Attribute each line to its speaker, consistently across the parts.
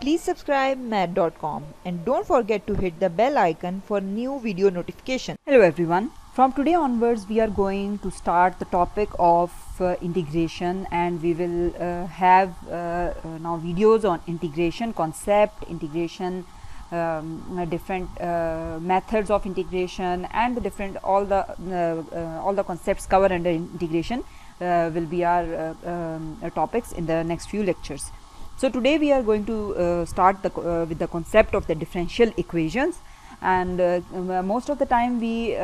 Speaker 1: Please subscribe math.com and don't forget to hit the bell icon for new video notification.
Speaker 2: Hello everyone. From today onwards we are going to start the topic of integration, and we will have now videos on integration concept, integration, different methods of integration, and the different all the concepts covered under integration will be our topics in the next few lectures. So today we are going to start with the concept of the differential equations, and most of the time we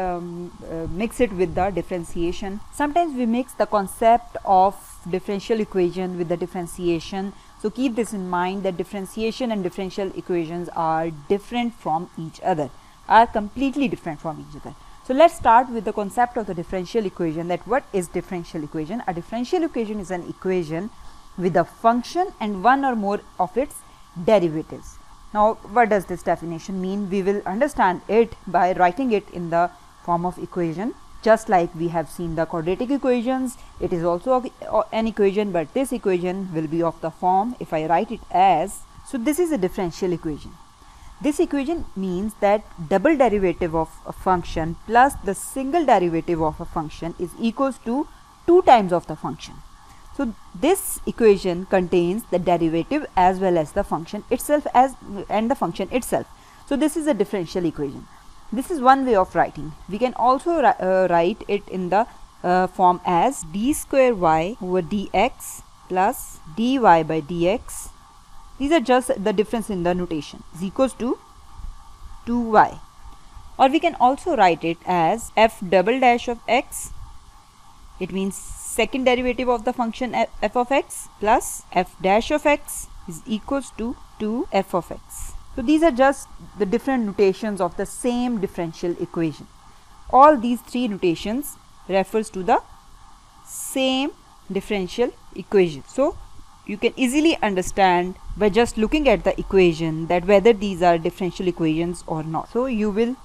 Speaker 2: mix it with the differentiation. Sometimes we mix the concept of differential equation with the differentiation. So keep this in mind, that differentiation and differential equations are different from each other, are completely different from each other. So let's start with the concept of the differential equation. That what is differential equation? A differential equation is an equation with a function and one or more of its derivatives. Now what does this definition mean? We will understand it by writing it in the form of equation. Just like we have seen the quadratic equations, it is also an equation, but this equation will be of the form, if I write it as, so this is a differential equation. This equation means that double derivative of a function plus the single derivative of a function is equals to 2 times of the function. So this equation contains the derivative as well as the function itself and the function itself. So this is a differential equation. This is one way of writing. We can also write it in the form as d square y over dx plus dy by dx. These are just the difference in the notation, is equals to 2y. Or we can also write it as f double dash of x. It means second derivative of the function f of x plus f dash of x is equals to 2f of x. So these are just the different notations of the same differential equation. All these three notations refers to the same differential equation. So you can easily understand by just looking at the equation that whether these are differential equations or not. So you will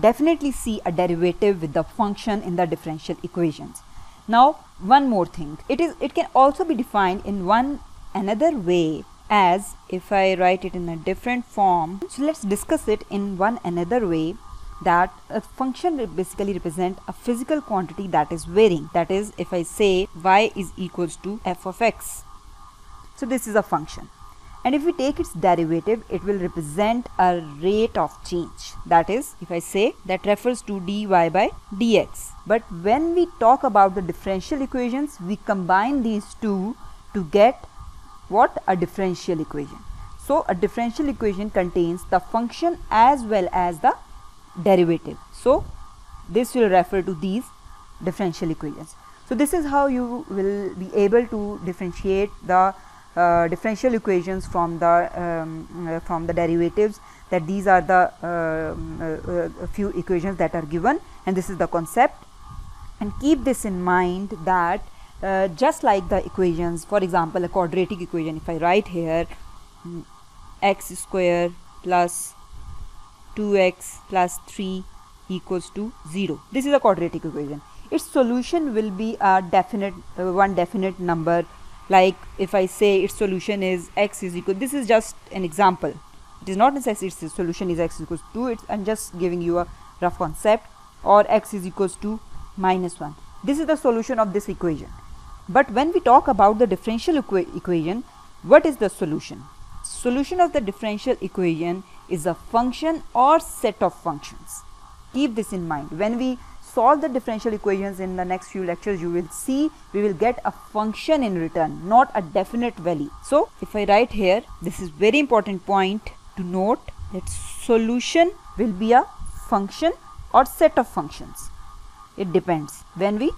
Speaker 2: definitely see a derivative with the function in the differential equations. Now one more thing, it can also be defined in one another way, as if I write it in a different form. So let's discuss it in one another way, that a function will basically represent a physical quantity that is varying. That is, if I say y is equals to f of x, so this is a function, and if we take its derivative, it will represent a rate of change. That is, if I say, that refers to dy by dx. But when we talk about the differential equations, we combine these two to get what? A differential equation. So a differential equation contains the function as well as the derivative. So this will refer to these differential equations. So this is how you will be able to differentiate the differential equations from the derivatives, that these are the few equations that are given, and this is the concept. And keep this in mind that just like the equations, for example a quadratic equation, if I write here x square plus 2x plus 3 equals to 0, this is a quadratic equation. Its solution will be a definite one definite number. Like if I say its solution is x is equal, this is just an example, it is not necessarily its solution is x equals to 2, I'm just giving you a rough concept, or x is equals to minus 1. This is the solution of this equation. But when we talk about the differential equation, what is the solution? Solution of the differential equation is a function or set of functions. Keep this in mind. When we solve the differential equations in the next few lectures, you will see we will get a function in return, not a definite value. So if I write here, this is very important point to note, that solution will be a function or set of functions. It depends when we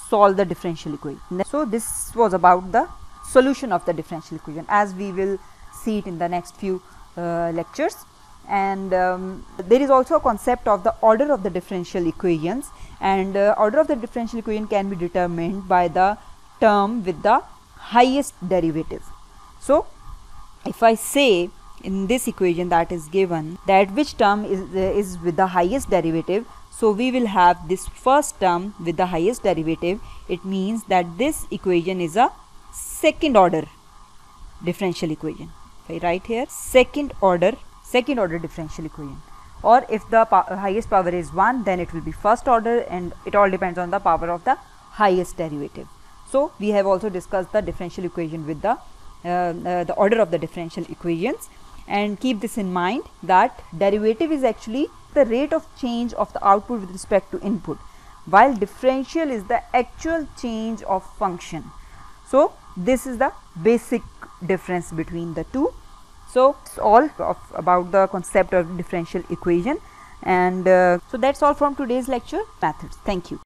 Speaker 2: solve the differential equation. So this was about the solution of the differential equation, as we will see it in the next few lectures. And there is also a concept of the order of the differential equations, and order of the differential equation can be determined by the term with the highest derivative. So if I say in this equation that is given, that which term is with the highest derivative, so we will have this first term with the highest derivative. It means that this equation is a second order differential equation. If I write here second order differential equation, or if the highest power is 1, then it will be first order, and it all depends on the power of the highest derivative. So we have also discussed the differential equation with the order of the differential equations, and keep this in mind that derivative is actually the rate of change of the output with respect to input, while differential is the actual change of function. So this is the basic difference between the two. So it's all about the concept of differential equation, and so that's all from today's lecture methods. Thank you.